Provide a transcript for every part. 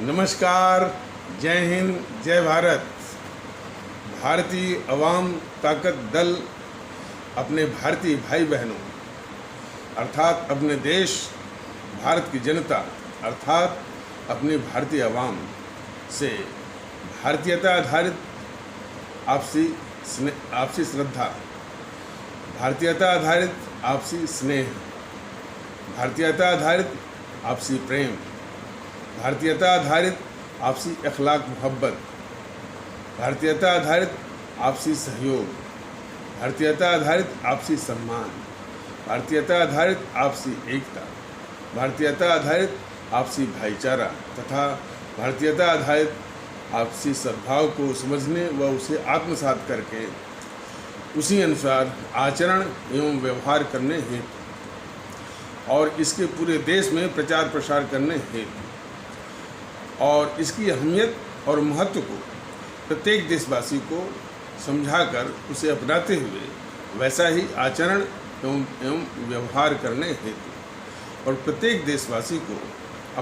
नमस्कार, जय हिंद, जय भारत। भारतीय अवाम ताकत दल अपने भारतीय भाई बहनों अर्थात अपने देश भारत की जनता अर्थात अपने भारतीय अवाम से भारतीयता आधारित आपसी श्रद्धा, भारतीयता आधारित आपसी स्नेह, भारतीयता आधारित आपसी प्रेम, भारतीयता आधारित आपसी अखलाक मोहब्बत, भारतीयता आधारित आपसी सहयोग, भारतीयता आधारित आपसी सम्मान, भारतीयता आधारित आपसी एकता, भारतीयता आधारित आपसी भाईचारा तथा भारतीयता आधारित आपसी सद्भाव को समझने व उसे आत्मसात करके उसी अनुसार आचरण एवं व्यवहार करने हेतु और इसके पूरे देश में प्रचार प्रसार करने हेतु और इसकी अहमियत और महत्व को प्रत्येक देशवासी को समझाकर उसे अपनाते हुए वैसा ही आचरण एवं व्यवहार करने हेतु और प्रत्येक देशवासी को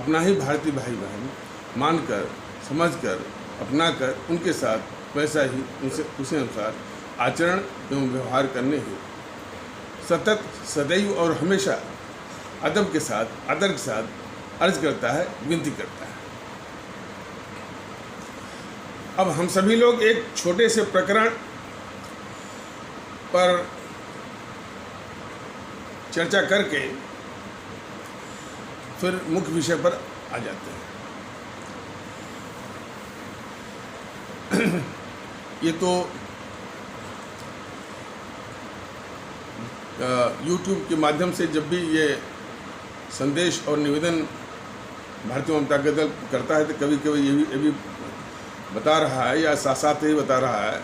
अपना ही भारतीय भाई बहन मानकर, समझकर, अपनाकर उनके साथ वैसा ही उसी अनुसार आचरण एवं व्यवहार करने हेतु सतत, सदैव और हमेशा अदब के साथ, आदर के साथ अर्ज करता है, विनती करता है। अब हम सभी लोग एक छोटे से प्रकरण पर चर्चा करके फिर मुख्य विषय पर आ जाते हैं। ये तो YouTube के माध्यम से जब भी ये संदेश और निवेदन भारतीय जनता दल करता है तो कभी कभी ये भी बता रहा है या साथ साथ ही बता रहा है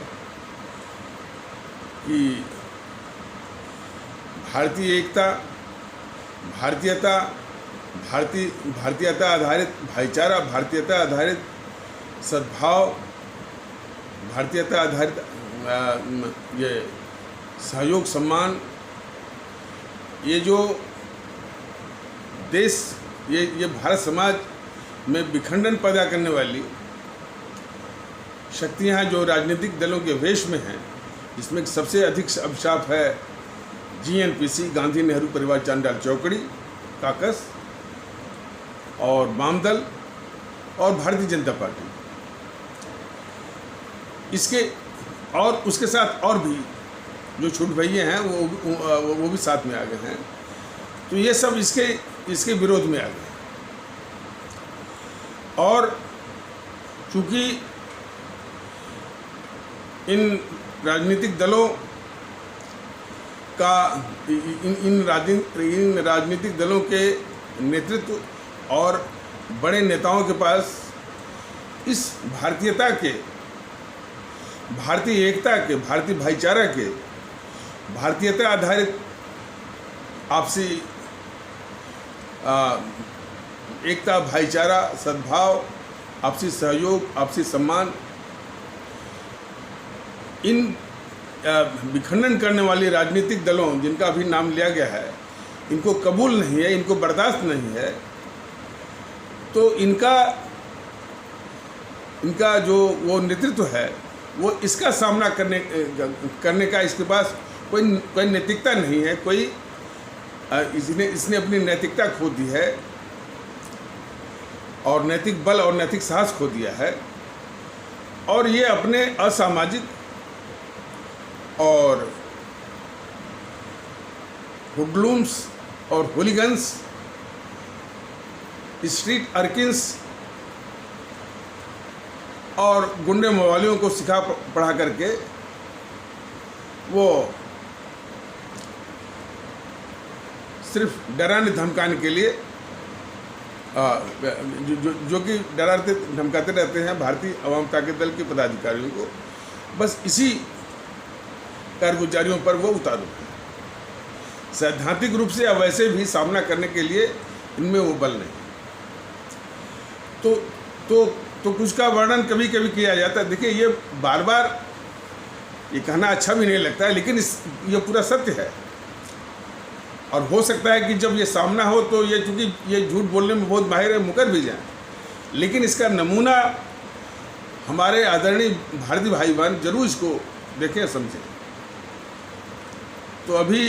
कि भारतीय एकता, भारतीयता आधारित भाईचारा, भारतीयता आधारित सद्भाव, भारतीयता आधारित ये सहयोग, सम्मान, ये जो देश ये भारत समाज में विखंडन पैदा करने वाली शक्तियाँ जो राजनीतिक दलों के वेश में हैं, जिसमें सबसे अधिक अभिशाप है GNPC, गांधी नेहरू परिवार चांडाल चौकड़ी, काकस और वाम दल और भारतीय जनता पार्टी। इसके और उसके साथ और भी जो छूट भैये हैं वो भी साथ में आ गए हैं। तो ये सब इसके विरोध में आ गए और चूँकि इन राजनीतिक दलों का इन राजनीतिक दलों के नेतृत्व और बड़े नेताओं के पास इस भारतीयता के, भारतीय एकता के, भारतीय भाईचारा के, भारतीयता आधारित आपसी एकता, भाईचारा, सद्भाव, आपसी सहयोग, आपसी सम्मान, इन विखंडन करने वाली राजनीतिक दलों जिनका अभी नाम लिया गया है, इनको कबूल नहीं है, इनको बर्दाश्त नहीं है। तो इनका जो वो नेतृत्व है वो इसका सामना करने का इसके पास कोई नैतिकता नहीं है, इसने अपनी नैतिकता खो दी है और नैतिक बल और नैतिक साहस खो दिया है और ये अपने असामाजिक और हुडलूम्स और होलीगन्स, स्ट्रीट अर्किन्स और गुंडे मवालियों को सिखा पढ़ा करके वो सिर्फ डराने धमकाने के लिए जो कि डराते धमकाते रहते हैं भारतीय अवाम ताकत दल के पदाधिकारियों को, बस इसी कारगुजारियों पर वो उतारू है। सैद्धांतिक रूप से या वैसे भी सामना करने के लिए इनमें वो बल नहीं। तो कुछ का वर्णन कभी कभी किया जाता है। देखिए, ये बार बार ये कहना अच्छा भी नहीं लगता है, लेकिन ये पूरा सत्य है। और हो सकता है कि जब ये सामना हो तो ये, चूँकि ये झूठ बोलने में बहुत माहिर है, मुकर भी जाएं, लेकिन इसका नमूना हमारे आदरणीय भारतीय भाई बहन जरूर इसको देखें, समझें। तो अभी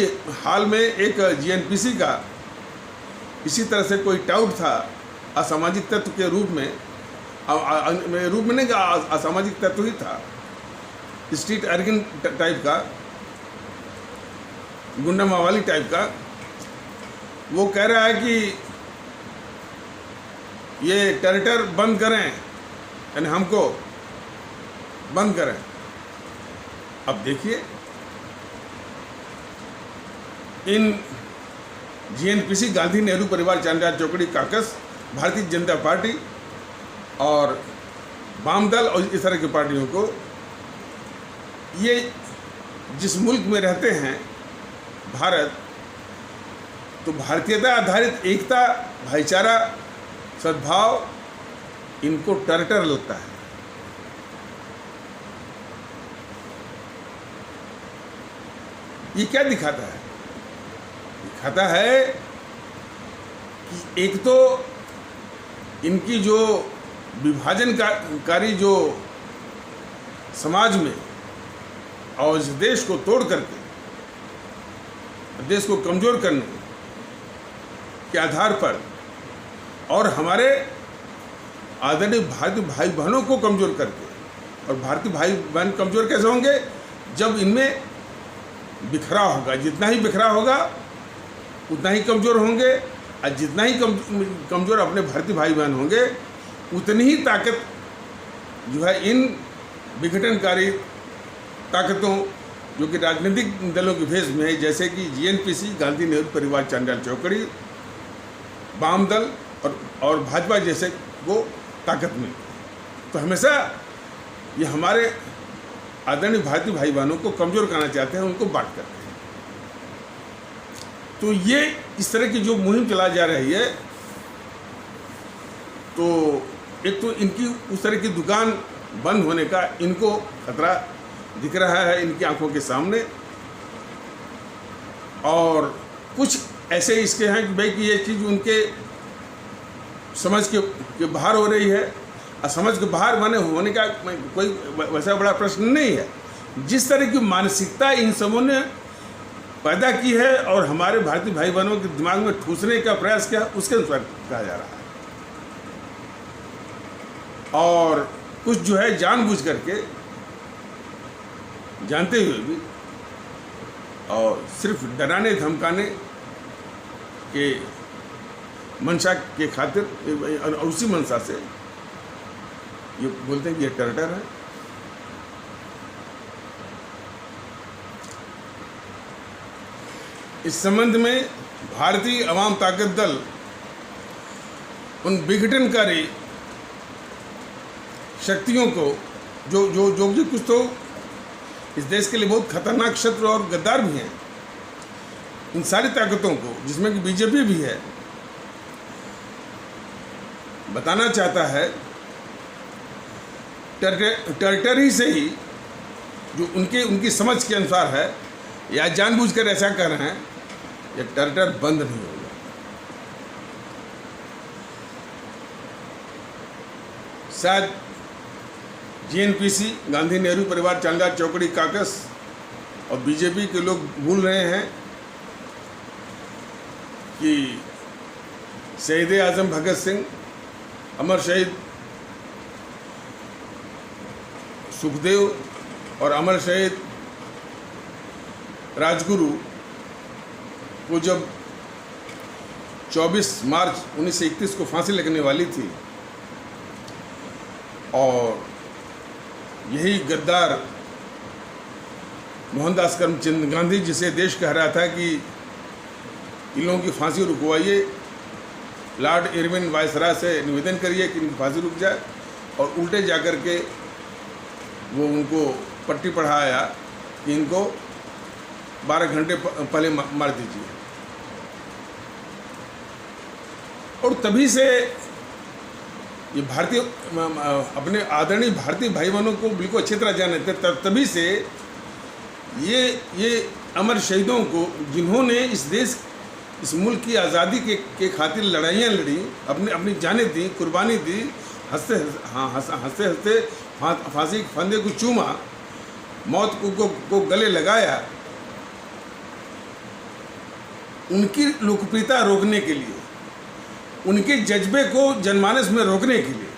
हाल में एक जीएनपीसी का इसी तरह से कोई टाउट था असामाजिक तत्व के रूप में नहीं, असामाजिक तत्व ही था, स्ट्रीट अर्गन टाइप का, गुंडा मावाली टाइप का। वो कह रहा है कि ये टेरर बंद करें, यानी हमको बंद करें। अब देखिए, इन जीएनपीसी गांधी नेहरू परिवार चांडाल चौकड़ी काकस, भारतीय जनता पार्टी और वाम दल और इस तरह की पार्टियों को, ये जिस मुल्क में रहते हैं भारत, तो भारतीयता आधारित एकता, भाईचारा, सद्भाव, इनको टेरर लगता है। ये क्या दिखाता है? दिखाता है कि एक तो इनकी जो विभाजनकारी जो समाज में और इस देश को तोड़ करके देश को कमज़ोर करने के आधार पर, और हमारे आदरणीय भारतीय भाई बहनों को कमज़ोर करके, और भारतीय भाई बहन कमज़ोर कैसे होंगे? जब इनमें बिखराव होगा। जितना ही बिखराव होगा उतना ही कमज़ोर होंगे, और जितना ही कमज़ोर अपने भारतीय भाई बहन होंगे, उतनी ही ताकत जो है इन विघटनकारी ताकतों, जो कि राजनीतिक दलों के भेष में है, जैसे कि जीएनपीसी, गांधी नेहरू परिवार चांडाल चौकड़ी, वाम दल और भाजपा जैसे को ताकत मिलती। तो हमेशा ये हमारे आदरणीय भारतीय भाई बहनों को कमज़ोर करना चाहते हैं, उनको बांट करते हैं। तो ये इस तरह की जो मुहिम चला जा रही है, तो एक तो इनकी उस तरह की दुकान बंद होने का इनको खतरा दिख रहा है इनकी आंखों के सामने, और कुछ ऐसे इसके हैं कि भाई कि ये चीज़ उनके समझ के बाहर हो रही है। और समझ के बाहर होने का कोई वैसा बड़ा प्रश्न नहीं है। जिस तरह की मानसिकता इन सबों ने पैदा की है और हमारे भारतीय भाई बहनों के दिमाग में ठूसने का प्रयास किया, उसके अनुसार कहा जा रहा है। और कुछ जो है जानबूझ करके, जानते हुए भी, और सिर्फ डराने धमकाने के मंशा के खातिर, और उसी मंशा से ये बोलते हैं कि ये टेरर है। इस संबंध में भारतीय अवाम ताकत दल उन विघटनकारी शक्तियों को, जो कि कुछ तो इस देश के लिए बहुत खतरनाक शत्रु और गद्दार भी हैं, इन सारी ताकतों को, जिसमें कि बीजेपी भी है, बताना चाहता है टेरर ही से ही, जो उनकी समझ के अनुसार है या जानबूझकर ऐसा कर रहे हैं, ये टेरर बंद नहीं होगा। शायद जीएनपीसी, गांधी नेहरू परिवार चांडाल चौकड़ी काकस और बीजेपी के लोग भूल रहे हैं कि शहीद आजम भगत सिंह, अमर शहीद सुखदेव और अमर शहीद राजगुरु को जब 24 मार्च 1931 को फांसी लगने वाली थी, और यही गद्दार मोहनदास करमचंद गांधी, जिसे देश कह रहा था कि इन लोगों की फांसी रुकवाइए, लॉर्ड इरविन वायसराय से निवेदन करिए कि इनकी फांसी रुक जाए, और उल्टे जाकर के वो उनको पट्टी पढ़ाया कि इनको 12 घंटे पहले मार दीजिए। और तभी से ये भारतीय, अपने आदरणीय भारतीय भाई बहनों को बिल्कुल अच्छी तरह जाने थे, तभी से ये अमर शहीदों को, जिन्होंने इस देश, इस मुल्क की आज़ादी के खातिर लड़ाइयाँ लड़ी, अपनी जानें दी, कुर्बानी दी, हंसते हंसते हंसते फांसी के फंदे को चूमा, मौत को गले लगाया, उनकी लोकप्रियता रोकने के लिए, उनके जज्बे को जनमानस में रोकने के लिए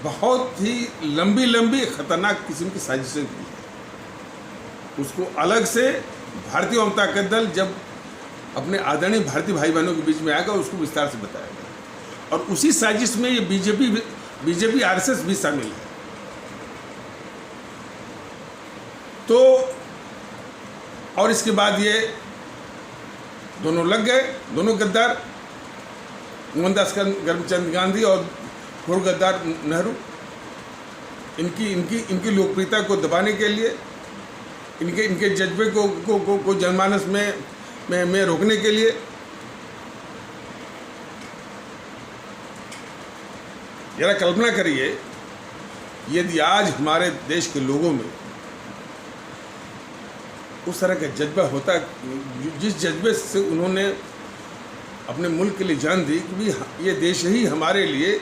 बहुत ही लंबी लंबी खतरनाक किस्म की साजिशें की है। उसको अलग से भारतीय जनता दल जब अपने आदरणीय भारतीय भाई बहनों के बीच में आएगा उसको विस्तार से बताया गया, और उसी साजिश में ये बीजेपी आरएसएस भी शामिल है। तो और इसके बाद ये दोनों लग गए, दोनों गद्दार, मोहनदास करमचंद गांधी और पूर्व गद्दार नेहरू, इनकी लोकप्रियता को दबाने के लिए, इनके जज्बे को जनमानस में रोकने के लिए जरा कल्पना करिए, यदि आज हमारे देश के लोगों में उस तरह का जज्बा होता, जिस जज्बे से उन्होंने अपने मुल्क के लिए जान दी कि भी ये देश ही हमारे लिए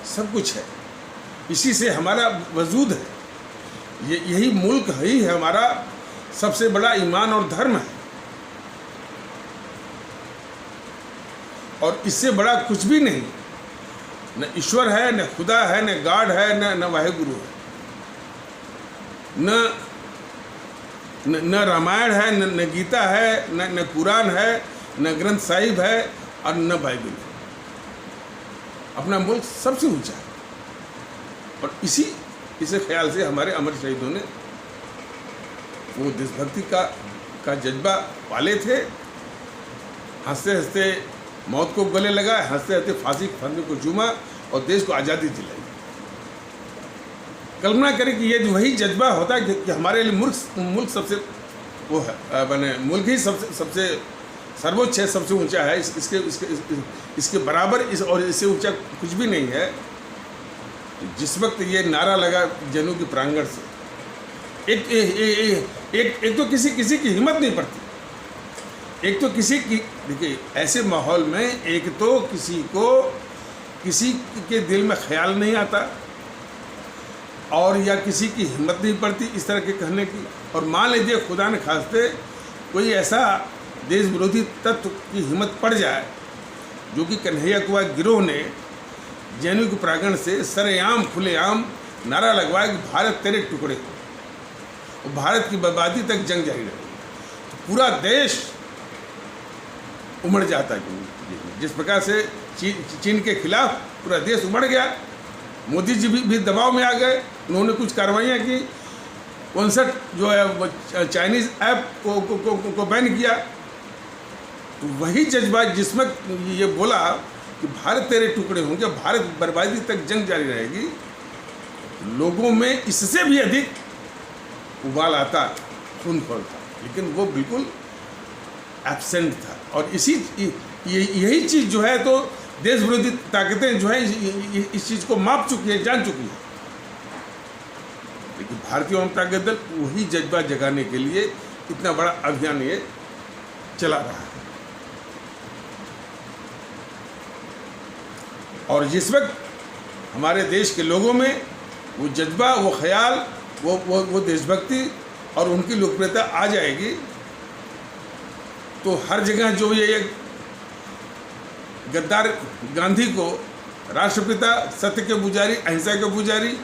सब कुछ है, इसी से हमारा वजूद है, यही मुल्क ही है हमारा सबसे बड़ा ईमान और धर्म है, और इससे बड़ा कुछ भी नहीं, न ईश्वर है, न खुदा है, न गॉड है, न वाहेगुरु है, न रामायण है, न गीता है, न कुरान है, न ग्रंथ साहिब है, और न बाइबल है। अपना मुल्क सबसे ऊंचा है, और इसी ख्याल से हमारे अमर शहीदों ने वो देशभक्ति का जज्बा पाले थे। हंसते हंसते मौत को गले लगाए, हंसते हंसते फांसी के फंदे को चूमा और देश को आज़ादी दिलाई। कल्पना करें कि ये वही जज्बा होता है कि हमारे लिए मुल्क सबसे वो है, बने मुल्क ही सबसे सर्वोच्च है, सबसे ऊंचा है, इसके बराबर और इससे ऊंचा कुछ भी नहीं है। जिस वक्त ये नारा लगा जनों के प्रांगण से, एक तो किसी की हिम्मत नहीं पड़ती, एक तो किसी की, देखिए ऐसे माहौल में एक तो किसी के दिल में ख्याल नहीं आता, और या किसी की हिम्मत नहीं पड़ती इस तरह के कहने की। और मान लीजिए खुदा न खास्ते कोई ऐसा देश विरोधी तत्व की हिम्मत पड़ जाए जो कि कन्हैया कुमार गिरोह ने जेएनयू के प्रांगण से सरेआम खुलेआम नारा लगवाया कि भारत तेरे टुकड़े हो, और भारत की बर्बादी तक जंग जारी रहेगी, तो पूरा देश उमड़ जाता है। जिस प्रकार से चीन के खिलाफ पूरा देश उमड़ गया, मोदी जी भी दबाव में आ गए, उन्होंने कुछ कार्रवाइयाँ की, 59 जो है चाइनीज़ ऐप को बैन किया। तो वही जज्बा जिसमें ये बोला कि भारत तेरे टुकड़े होंगे, भारत बर्बादी तक जंग जारी रहेगी, लोगों में इससे भी अधिक उबाल आता, खून खोलता, लेकिन वो बिल्कुल एब्सेंट था। और यही चीज़ जो है तो देश विरोधी ताकतें जो है इस चीज़ को माप चुकी है, जान चुकी है, लेकिन भारतीय जनता दल वही जज्बा जगाने के लिए इतना बड़ा अभियान ये चला रहा है। और जिस वक्त हमारे देश के लोगों में वो जज्बा, वो ख्याल, वो देशभक्ति और उनकी लोकप्रियता आ जाएगी, तो हर जगह जो ये एक गद्दार गांधी को राष्ट्रपिता, सत्य के पुजारी, अहिंसा के पुजारी,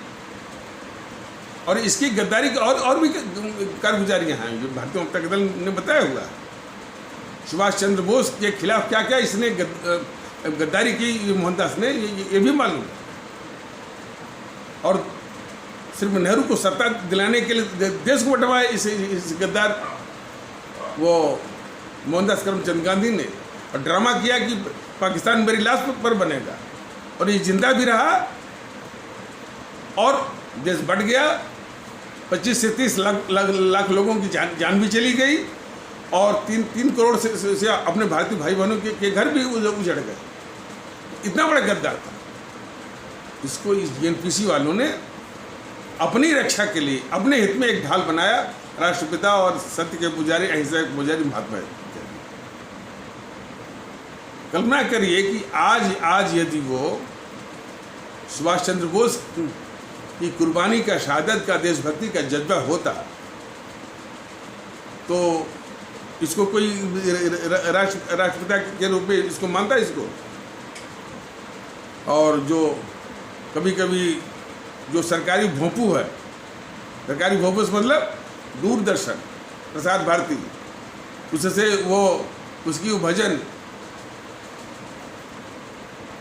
और इसकी गद्दारी के और भी कारगुजारियाँ हैं जो भारतीय जनता दल ने बताया हुआ है। सुभाष चंद्र बोस के खिलाफ क्या क्या इसने गद्दारी की मोहनदास ने, ये भी मालूम है। और सिर्फ नेहरू को सत्ता दिलाने के लिए देश को बंटवाया इस गद्दार वो मोहनदास करमचंद गांधी ने, और ड्रामा किया कि पाकिस्तान मेरी लाश पर बनेगा, और ये जिंदा भी रहा और देश बढ़ गया। 25 से 30 लाख लोगों की जान भी चली गई, और 3 करोड़ से अपने भारतीय भाई बहनों के घर भी उजड़ गए। इतना बड़ा गद्दार था। इसको इस जेएनपीसी वालों ने अपनी रक्षा के लिए, अपने हित में एक ढाल बनाया, राष्ट्रपिता और सत्य के पुजारी, अहिंसा के पुजारी महात्मा। कल्पना करिए कि आज यदि वो सुभाष चंद्र बोस की कुर्बानी का, शहादत का, देशभक्ति का जज्बा होता तो इसको कोई राष्ट्रपिता के रूप में इसको मानता इसको। और जो कभी कभी जो सरकारी भोंपू है, सरकारी भोंपू से मतलब दूरदर्शन, प्रसार भारती, उससे वो उसकी वो भजन,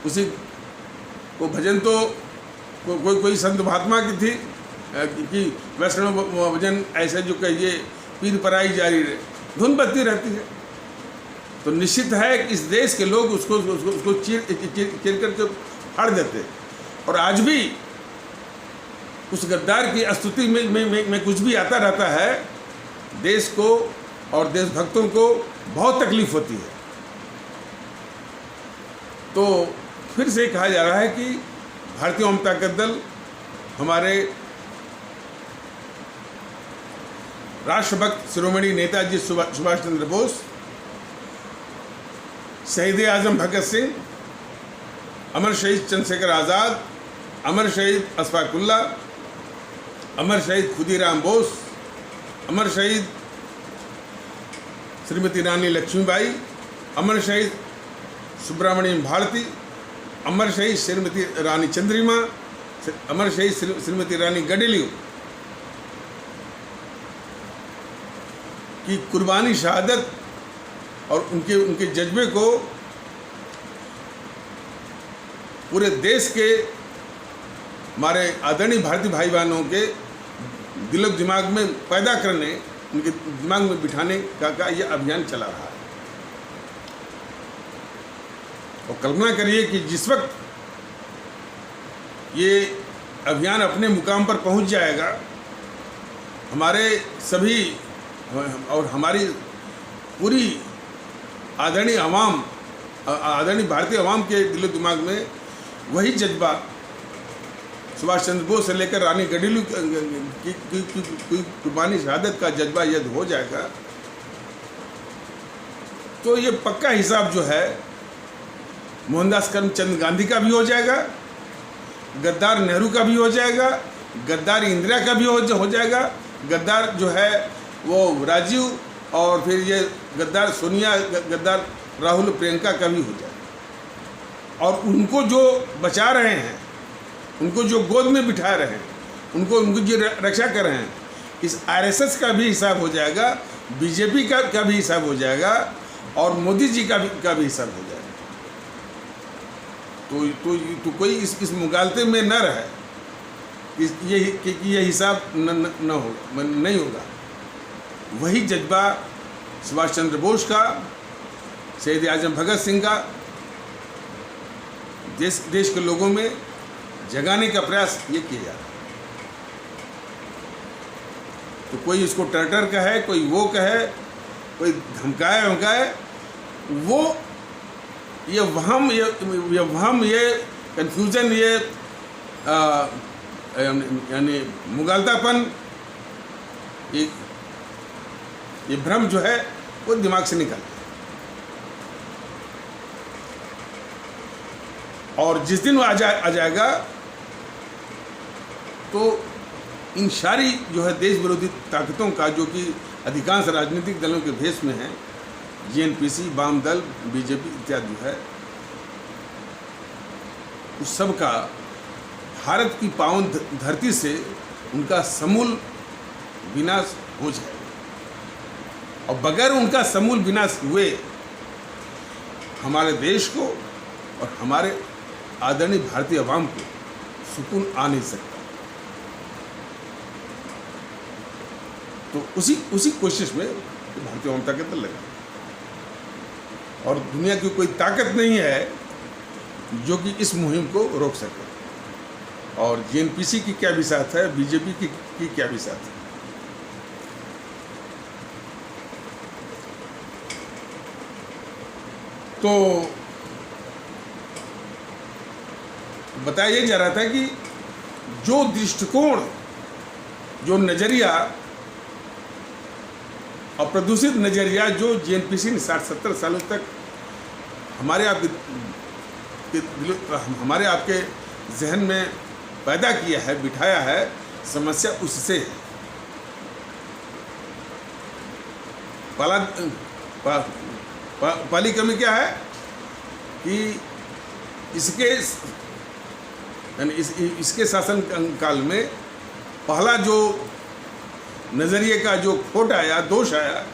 उसी वो भजन तो कोई संत महात्मा की थी कि वैष्णव भजन ऐसे जो कहिए पीर पराई जारी रहे, धुन बजती रहती है। तो निश्चित है कि इस देश के लोग उसको चीर करके फाड़ देते। और आज भी उस गद्दार की स्तुति में कुछ भी आता रहता है, देश को और देशभक्तों को बहुत तकलीफ होती है। तो फिर से कहा जा रहा है कि भारतीय जनता दल हमारे राष्ट्रभक्त शिरोमणि नेताजी सुभाष चंद्र बोस, शहीद आजम भगत सिंह, अमर शहीद चंद्रशेखर आज़ाद, अमर शहीद अशफाक उल्लाह, अमर शहीद खुदीराम बोस, अमर शहीद श्रीमती रानी लक्ष्मीबाई, अमर शहीद सुब्रमण्यम भारती, अमर शहीद श्रीमती रानी चंद्रिमा, अमर शहीद श्रीमती रानी गडेलियो की कुर्बानी, शहादत और उनके जज्बे को पूरे देश के हमारे आदरणीय भारतीय भाई बहनों के दिलो दिमाग में पैदा करने, उनके दिमाग में बिठाने का ये अभियान चला रहा है। और कल्पना करिए कि जिस वक्त ये अभियान अपने मुकाम पर पहुंच जाएगा, हमारे सभी और हमारी पूरी आदरणीय आवाम, आदरणीय भारतीय आवाम के दिलो दिमाग में वही जज्बा सुभाष चंद्र बोस से लेकर रानी गडेलियो की कुर्बानी, शहादत का जज्बा यदि हो जाएगा तो ये पक्का हिसाब जो है मोहनदास करमचंद गांधी का भी हो जाएगा, गद्दार नेहरू का भी हो जाएगा, गद्दार इंदिरा का भी हो जाएगा, गद्दार जो है वो राजीव, और फिर ये गद्दार सोनिया, गद्दार राहुल, प्रियंका का भी हो जाएगा। और उनको जो बचा रहे हैं, उनको जो गोद में बिठा रहे हैं, उनको जो रक्षा कर रहे हैं, इस आरएसएस का भी हिसाब हो जाएगा, बीजेपी का भी हिसाब हो जाएगा, और मोदी जी का भी हिसाब हो जाएगा। तो कोई इस मुगालते में न रहे कि ये हिसाब नहीं होगा। वही जज्बा सुभाष चंद्र बोस का, शहीद आजम भगत सिंह का देश के लोगों में जगाने का प्रयास ये किया जा रहा है। तो कोई इसको टर्टर कहे, कोई वो कहे, कोई धमकाए, वो ये वहम, ये कन्फ्यूजन, ये यानी मुगालतापन, ये भ्रम जो है वो दिमाग से निकल। और जिस दिन वो आ जाएगा तो इन सारी जो है देश विरोधी ताकतों का, जो कि अधिकांश राजनीतिक दलों के भेष में है, जीएनपीसी, वाम दल, बीजेपी इत्यादि जो है, उस सब का भारत की पावन धरती से उनका समूल विनाश हो जाएगा। और बगैर उनका समूल विनाश हुए हमारे देश को और हमारे आदरणीय भारतीय आवाम को सुकून आ नहीं सकता। तो उसी कोशिश में भारतीय जनता दल लगा, और दुनिया की कोई ताकत नहीं है जो कि इस मुहिम को रोक सके। और जीएनपीसी की क्या भी साथ है, बीजेपी की क्या भी साथ है। तो बताया जा रहा था कि जो दृष्टिकोण, जो नज़रिया और प्रदूषित नज़रिया जो जीएनपीसी ने 60-70 सालों तक हमारे आपके जहन में पैदा किया है, बिठाया है, समस्या उससे है। पहली कमी क्या है कि इसके शासन काल में पहला जो नज़रिए का जो खोट आया, दोष आया,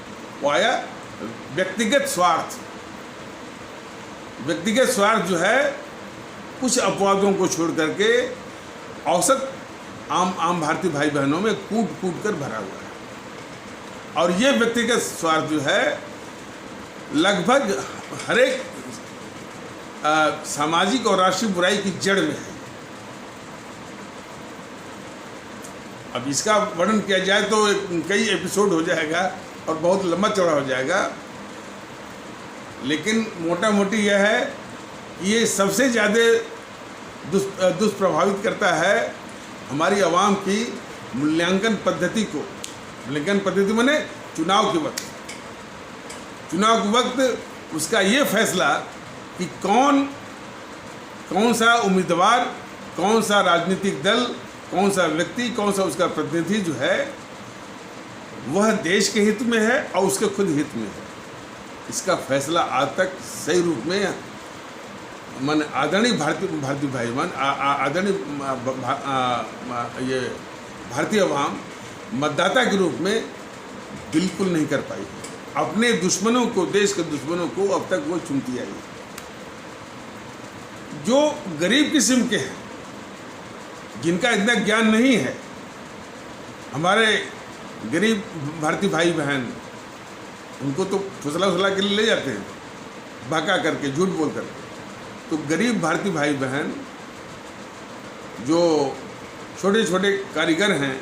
वो आया व्यक्तिगत स्वार्थ। व्यक्तिगत स्वार्थ जो है कुछ अपवादों को छोड़ करके औसत आम भारतीय भाई बहनों में कूट कर भरा हुआ है। और ये व्यक्तिगत स्वार्थ जो है लगभग हर एक सामाजिक और राष्ट्रीय बुराई की जड़ में है। अब इसका वर्णन किया जाए तो कई एपिसोड हो जाएगा और बहुत लंबा चौड़ा हो जाएगा, लेकिन मोटा मोटी यह है कि ये सबसे ज़्यादा दुष्प्रभावित करता है हमारी आवाम की मूल्यांकन पद्धति को। मूल्यांकन पद्धति माने चुनाव के वक्त उसका ये फैसला कि कौन सा उम्मीदवार, कौन सा राजनीतिक दल, कौन सा व्यक्ति, कौन सा उसका प्रतिनिधि जो है वह देश के हित में है और उसके खुद हित में है। इसका फैसला आज तक सही रूप में मन आदरणीय भारतीय भाईमान, आदरणीय ये भारतीय अवाम मतदाता के रूप में बिल्कुल नहीं कर पाई। अपने दुश्मनों को, देश के दुश्मनों को अब तक वो चुनती आई। जो गरीब किस्म के हैं, जिनका इतना ज्ञान नहीं है, हमारे गरीब भारतीय भाई बहन, उनको तो फुसला के लिए ले जाते हैं, भगा करके, झूठ बोल करके। तो गरीब भारतीय भाई बहन जो छोटे छोटे कारीगर हैं,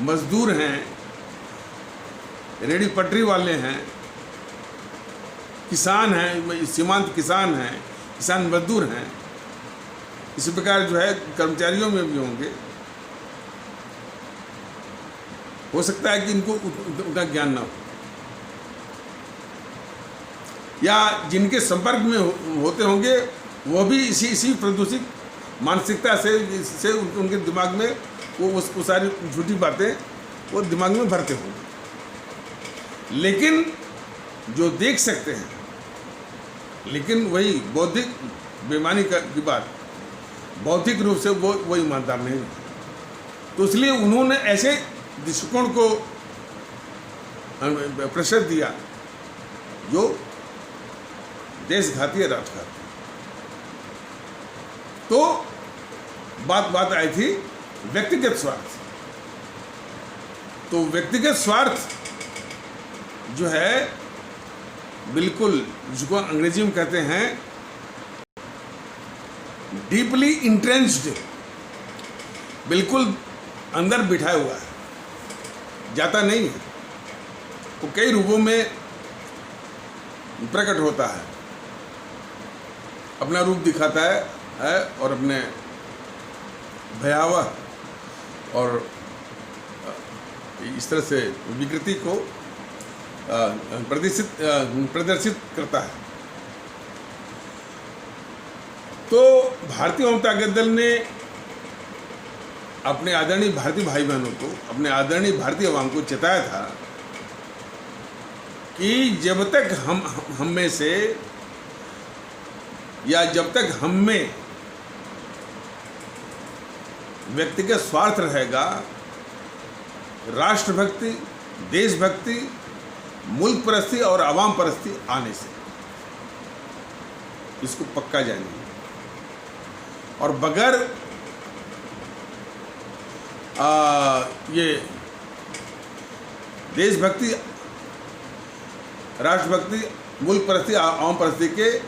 मजदूर हैं, रेडी पटरी वाले हैं, किसान हैं, सीमांत किसान हैं, किसान मजदूर हैं, इसी प्रकार जो है कर्मचारियों में भी होंगे। हो सकता है कि इनको उतना ज्ञान ना हो, या जिनके संपर्क में होते होंगे वो भी इसी प्रदूषित मानसिकता से उनके दिमाग में वो सारी झूठी बातें वो दिमाग में भरते होंगे। लेकिन जो देख सकते हैं, लेकिन वही बौद्धिक बेईमानी की बात, बौद्धिक रूप से वो ईमानदार नहीं है। तो इसलिए उन्होंने ऐसे दृष्टिकोण को प्रेशर दिया जो देशघाती है, राष्ट्रघाती। तो बात आई थी व्यक्तिगत स्वार्थ। तो व्यक्तिगत स्वार्थ जो है बिल्कुल, जिसको अंग्रेजी में कहते हैं डीपली इंट्रेंच्ड, बिल्कुल अंदर बिठाया हुआ है, जाता नहीं है। वो कई रूपों में प्रकट होता है, अपना रूप दिखाता है और अपने भयावह और इस तरह से विकृति को प्रदर्शित करता है। तो भारतीय जनता दल ने अपने आदरणीय भारतीय भाई बहनों को, अपने आदरणीय भारतीय अवाम को चेताया था कि जब तक हम में से, या जब तक हम में व्यक्तिगत स्वार्थ रहेगा, राष्ट्रभक्ति, देशभक्ति, मुल्क परस्ती और आवाम परस्ती आने से इसको पक्का जानिए। और बगैर ये देशभक्ति, राष्ट्रभक्ति, मुल्क परस्ती, आवाम परस्ती के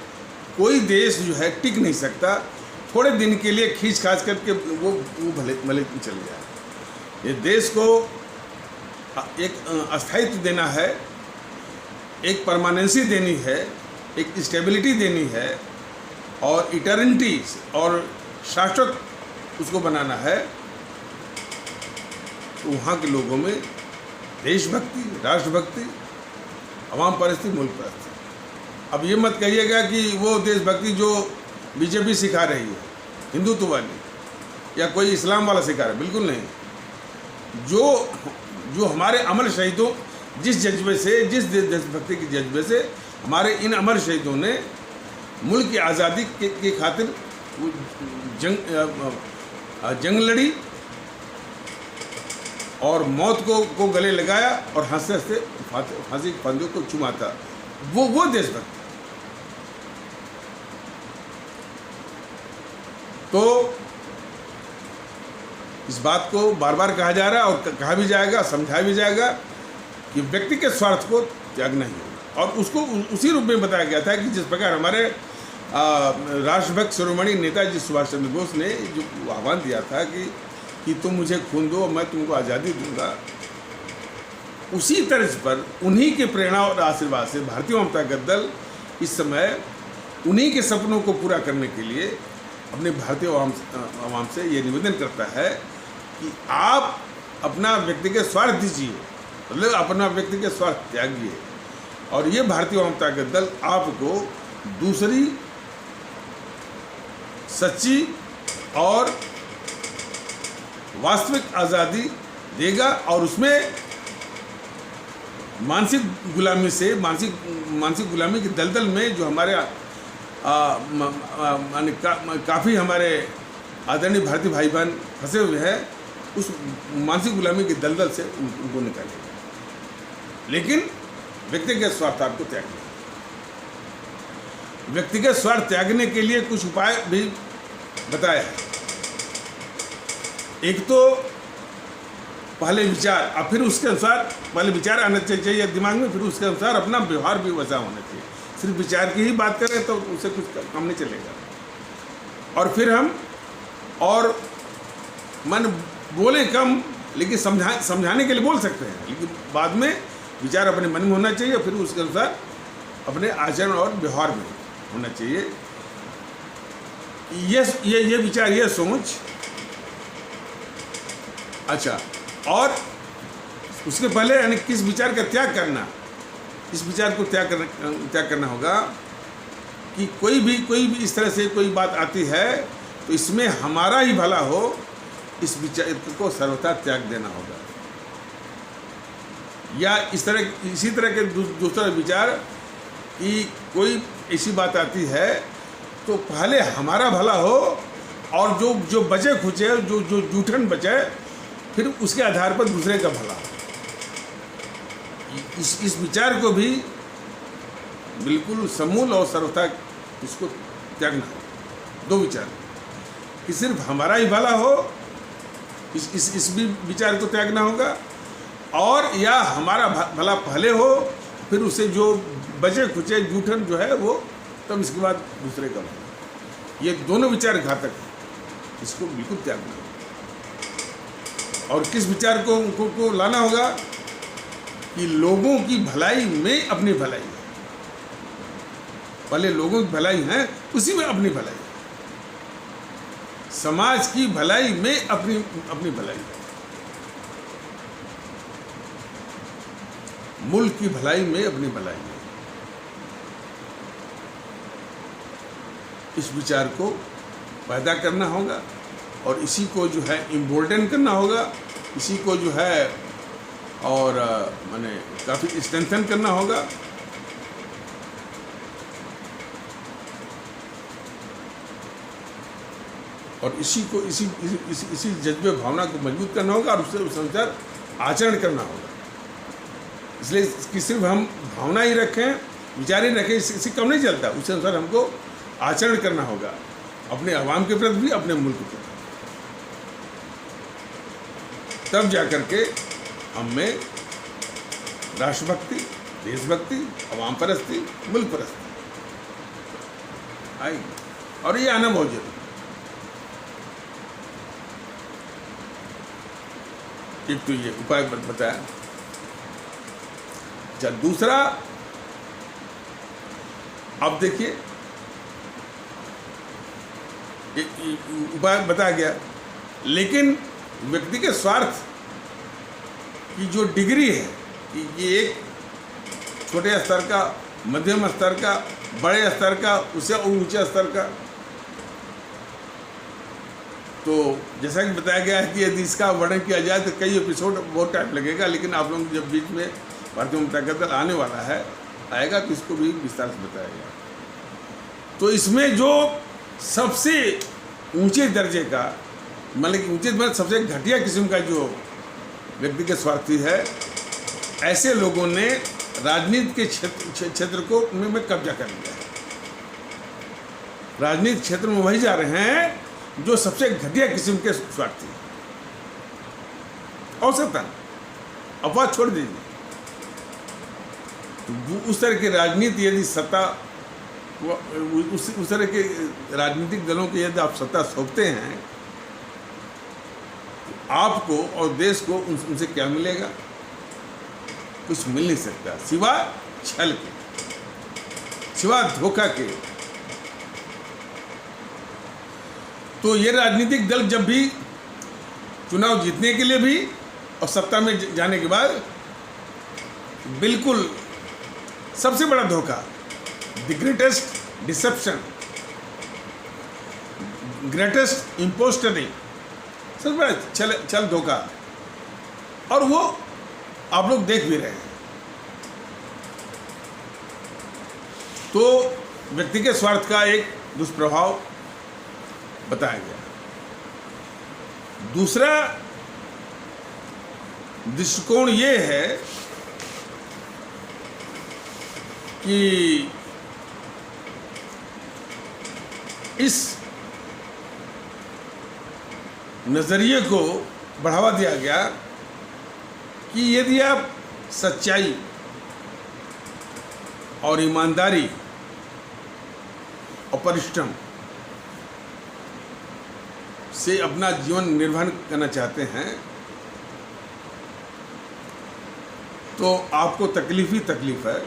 कोई देश जो है टिक नहीं सकता। थोड़े दिन के लिए खींच खाच करके वो भले चल जाए। ये देश को एक अस्थायित्व देना है, एक परमानेंसी देनी है, एक स्टेबिलिटी देनी है, और इटर्निटी और शाश्वत उसको बनाना है। तो वहाँ के लोगों में देशभक्ति, राष्ट्रभक्ति, आवाम परस्ती, मुल्क परस्ती, अब ये मत कहिएगा कि वो देशभक्ति जो बीजेपी सिखा रही है, हिंदुत्व वाली, या कोई इस्लाम वाला सिखा रहा है, बिल्कुल नहीं। जो हमारे अमर शहीदों, जिस जज्बे से, जिस देशभक्ति के जज्बे से हमारे इन अमर शहीदों ने मुल्क की आज़ादी की खातिर जंग लड़ी और मौत को गले लगाया और हंसते हंसते फांसी के फंदों को चुमाता, वो देशभक्त। तो इस बात को बार बार कहा जा रहा है और कहा भी जाएगा, समझाया भी जाएगा कि व्यक्ति के स्वार्थ को त्यागना ही होगा। और उसको उसी रूप में बताया गया था कि जिस प्रकार हमारे राष्ट्रभक्त शिरोमणि नेताजी सुभाष चंद्र बोस ने जो आह्वान दिया था कि तुम मुझे खून दो, मैं तुमको आज़ादी दूंगा, उसी तर्ज पर उन्हीं के प्रेरणा और आशीर्वाद से भारतीय जनता दल इस समय उन्हीं के सपनों को पूरा करने के लिए अपने भारतीय आवाम से ये निवेदन करता है कि आप अपना व्यक्तिगत स्वार्थ दीजिए, मतलब अपना व्यक्तिगत स्वार्थ त्यागिए, और ये भारतीय जनता दल आपको दूसरी सच्ची और वास्तविक आज़ादी देगा, और उसमें मानसिक गुलामी से, मानसिक गुलामी की दलदल में जो हमारे काफ़ी हमारे आदरणीय भारतीय भाई बहन फंसे हुए हैं, उस मानसिक गुलामी की दलदल से उनको निकालेगा। लेकिन व्यक्तिगत स्वार्थ आपको त्यागना, व्यक्तिगत स्वार्थ त्यागने के लिए कुछ उपाय भी बताया है। एक तो पहले विचार, और फिर उसके अनुसार पहले विचार आना चाहिए दिमाग में, फिर उसके अनुसार अपना व्यवहार भी वैसा होना चाहिए। सिर्फ विचार की ही बात करें तो उससे कुछ काम नहीं चलेगा। और फिर हम और मन बोले कम, लेकिन समझाने के लिए बोल सकते हैं, लेकिन बाद में विचार अपने मन में होना चाहिए, फिर उसके अनुसार अपने आचरण और व्यवहार में होना चाहिए। ये विचार, ये सोच। अच्छा, और उसके पहले यानी किस विचार का त्याग करना, इस विचार को त्याग करना होगा कि कोई भी इस तरह से कोई बात आती है तो इसमें हमारा ही भला हो, इस विचार को सर्वथा त्याग देना होगा। या इसी तरह के दूसरा विचार कि कोई ऐसी बात आती है तो पहले हमारा भला हो, और जो बचे खुचे, जो जूठन बचे, फिर उसके आधार पर दूसरे का भला हो। इस विचार को भी बिल्कुल समूल और सर्वथा इसको त्यागना हो। दो विचार कि सिर्फ हमारा ही भला हो, इस भी विचार को त्यागना होगा, और या हमारा भला पहले हो, फिर उसे जो बचे खुचे जूठन जो है वो, तब इसके बाद दूसरे का भला। ये दोनों विचार घातक हैं, इसको बिल्कुल त्यागना होगा। और किस विचार को लाना होगा कि लोगों की भलाई में अपनी भलाई है। पहले लोगों की भलाई है, उसी में अपनी भलाई है। समाज की भलाई में अपनी भलाई है। मुल्क की भलाई में अपनी भलाई है। इस विचार को पैदा करना होगा और इसी को जो है इम्पोर्टेंट करना होगा, इसी को जो है और माने काफ़ी स्ट्रेंथन करना होगा। और इसी जज्बे भावना को मजबूत करना होगा और उससे उस अनुसार आचरण करना होगा। इसलिए कि सिर्फ हम भावना ही रखें, विचार ही रखें, इससे कम नहीं चलता। उसके अनुसार हमको आचरण करना होगा, अपने आवाम के प्रति भी, अपने मुल्क के प्रति। तब जाकर के हम में राष्ट्रभक्ति, देशभक्ति, आवाम परस्ती, मुल्क परस्ती आएगी। और ये आना बहुत जरूरी। एक तो ये उपाय बताया। अच्छा, दूसरा, अब देखिए उपाय बताया गया, लेकिन व्यक्ति के स्वार्थ की जो डिग्री है, ये एक छोटे स्तर का, मध्यम स्तर का, बड़े स्तर का, उससे ऊंचे स्तर का। तो जैसा कि बताया गया है कि यदि इसका वर्णन किया जाए तो कई एपिसोड बहुत टाइम लगेगा, लेकिन आप लोग जब बीच में भारतीय जनता दल आने वाला है, आएगा तो इसको भी विस्तार से बताया गया। तो इसमें जो सबसे ऊंचे दर्जे का, मतलब कि ऊंचे मतलब सबसे घटिया किस्म का जो व्यक्तिगत स्वार्थी है, ऐसे लोगों ने राजनीति के क्षेत्र को में कब्जा कर लिया है। राजनीतिक क्षेत्र में वही जा रहे हैं जो सबसे घटिया किस्म के स्वार्थी। औसतन अपवाद छोड़ दीजिए, उस तरह की राजनीति यदि सत्ता, उस तरह के राजनीतिक दलों की यदि आप सत्ता सौंपते हैं, आपको और देश को उनसे क्या मिलेगा? कुछ मिल नहीं सकता सिवा छल के, सिवा धोखा के। तो ये राजनीतिक दल जब भी चुनाव जीतने के लिए भी और सत्ता में जाने के बाद बिल्कुल सबसे बड़ा धोखा, द ग्रेटेस्ट डिसेप्शन, ग्रेटेस्ट इम्पोस्टरिंग, सबसे बड़ा छल धोखा, और वो आप लोग देख भी रहे हैं। तो व्यक्तिगत स्वार्थ का एक दुष्प्रभाव बताया गया। दूसरा दृष्टिकोण ये है कि इस नज़रिए को बढ़ावा दिया गया कि यदि आप सच्चाई और ईमानदारी और परिश्रम से अपना जीवन निर्वहन करना चाहते हैं तो आपको तकलीफ ही तकलीफ है,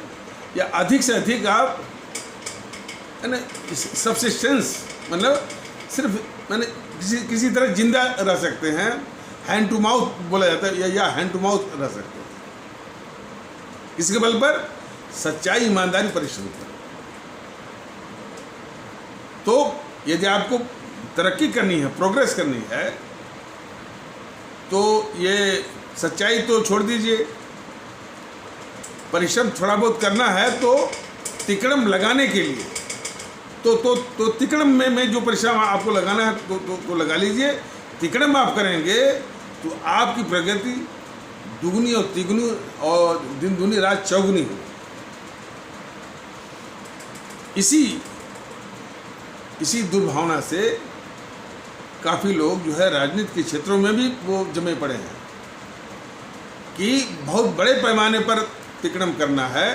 या अधिक से अधिक आप है ना सब्सिस्टेंस, मतलब सिर्फ मैंने किसी तरह जिंदा रह सकते हैं, हैंड टू माउथ बोला जाता है, या हैंड टू माउथ रह सकते हैं। इसके बल पर सच्चाई, ईमानदारी, परिश्रम पर। तो यदि आपको तरक्की करनी है, प्रोग्रेस करनी है, तो ये सच्चाई तो छोड़ दीजिए, परिश्रम थोड़ा बहुत करना है तो तिकड़म लगाने के लिए तो तिकड़म में जो परिश्रम आपको लगाना है तो लगा लीजिए। तिकड़म आप करेंगे तो आपकी प्रगति दुगनी और तिगुनी और दिन दूनी रात चौगुनी हो। इसी दुर्भावना से काफ़ी लोग जो है राजनीति के क्षेत्रों में भी वो जमे पड़े हैं कि बहुत बड़े पैमाने पर तिकड़म करना है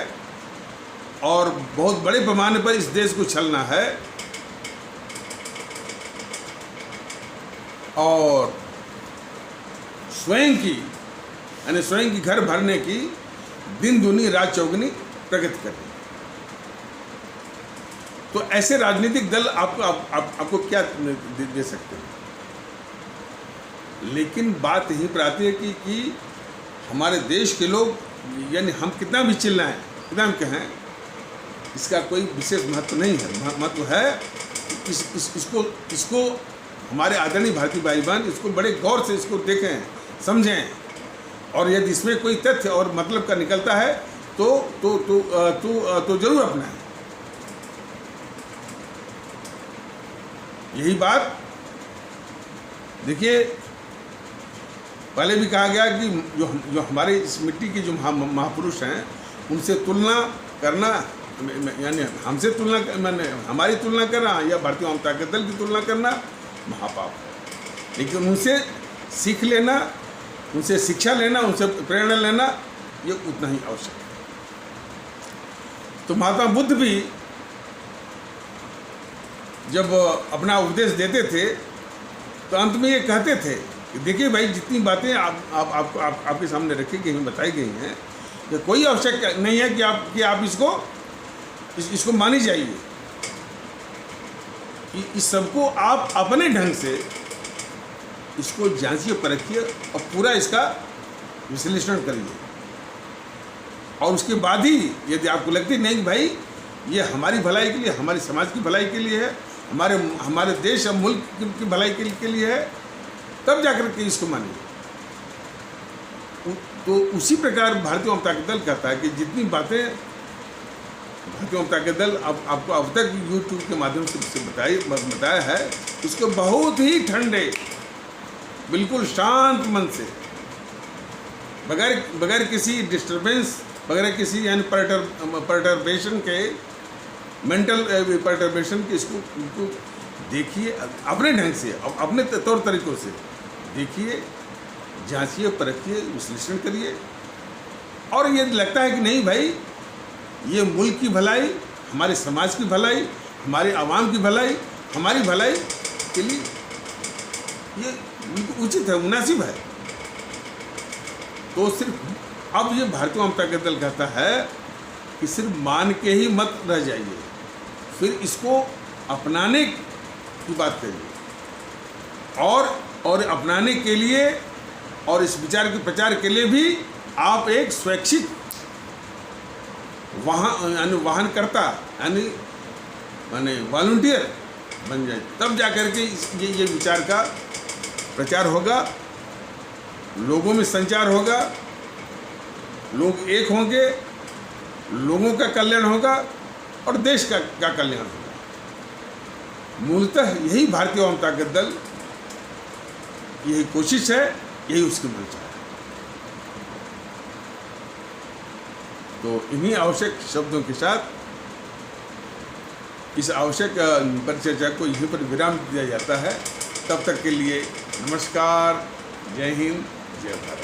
और बहुत बड़े पैमाने पर इस देश को छलना है, और स्वयं की घर भरने की दिन दूनी रात चौगुनी प्रगति करनी। तो ऐसे राजनीतिक दल आपको क्या दे सकते हैं? लेकिन बात यहीं पर आती है कि हमारे देश के लोग, यानी हम कितना भी चिल्लाएं, कितना भी कहें, इसका कोई विशेष महत्व नहीं है। महत्व है इसको हमारे आदरणीय भारतीय भाई बहन इसको बड़े गौर से इसको देखें, समझें, और यदि इसमें कोई तथ्य और मतलब का निकलता है तो जरूर अपनाएं। यही बात देखिए, पहले भी कहा गया कि जो हमारे इस मिट्टी के जो महापुरुष हैं उनसे तुलना करना, यानी हमसे तुलना, मैंने हमारी तुलना करना या भारतीय जनता दल की तुलना करना महापाप है। लेकिन उनसे सीख लेना, उनसे शिक्षा लेना, उनसे प्रेरणा लेना, ये उतना ही आवश्यक है। तो महात्मा बुद्ध भी जब अपना उपदेश देते थे तो अंत में ये कहते थे कि देखिए भाई, जितनी बातें आपके सामने रखी गई हैं, बताई गई हैं, कि कोई आवश्यक नहीं है कि आप इसको मानी जाइए। इस सबको आप अपने ढंग से इसको जांचिए, परखिए और पूरा इसका विश्लेषण करिए, और उसके बाद ही यदि आपको लगती नहीं कि भाई ये हमारी भलाई के लिए, हमारे समाज की भलाई के लिए है, हमारे देश और मुल्क की भलाई के लिए है, तब जाकर के इसको मानेंगे। तो उसी प्रकार भारतीय जनता दल कहता है कि जितनी बातें भारतीय जनता दल आपको अब तक यूट्यूब के माध्यम से बताया है, उसको बहुत ही ठंडे, बिल्कुल शांत मन से, बगैर किसी डिस्टर्बेंस, बगैर किसी यानी परटर्बेशन के, मेंटल परटर्बेशन के, इसको देखिए अपने ढंग से, अपने तौर तरीक़ों से देखिए, जांचिए, परखिए, विश्लेषण करिए। और ये लगता है कि नहीं भाई, ये मुल्क की भलाई, हमारे समाज की भलाई, हमारे आवाम की भलाई, हमारी भलाई के लिए ये बिल्कुल उचित है, मुनासिब है, तो सिर्फ अब ये भारतीय जनता दल कहता है कि सिर्फ मान के ही मत रह जाइए, फिर इसको अपनाने की बात करिए, और अपनाने के लिए और इस विचार के प्रचार के लिए भी आप एक स्वैच्छिक वाहनकर्ता यानी वॉलंटियर बन जाए, तब जाकर के ये विचार का प्रचार होगा, लोगों में संचार होगा, लोग एक होंगे, लोगों का कल्याण होगा और देश का कल्याण होगा। मूलतः यही भारतीय जनता दल, यही कोशिश है, यही उसकी मंशा है। तो इन्हीं आवश्यक शब्दों के साथ इस आवश्यक परिचर्चा को यहीं पर विराम दिया जाता है। तब तक के लिए नमस्कार, जय हिंद, जय भारत।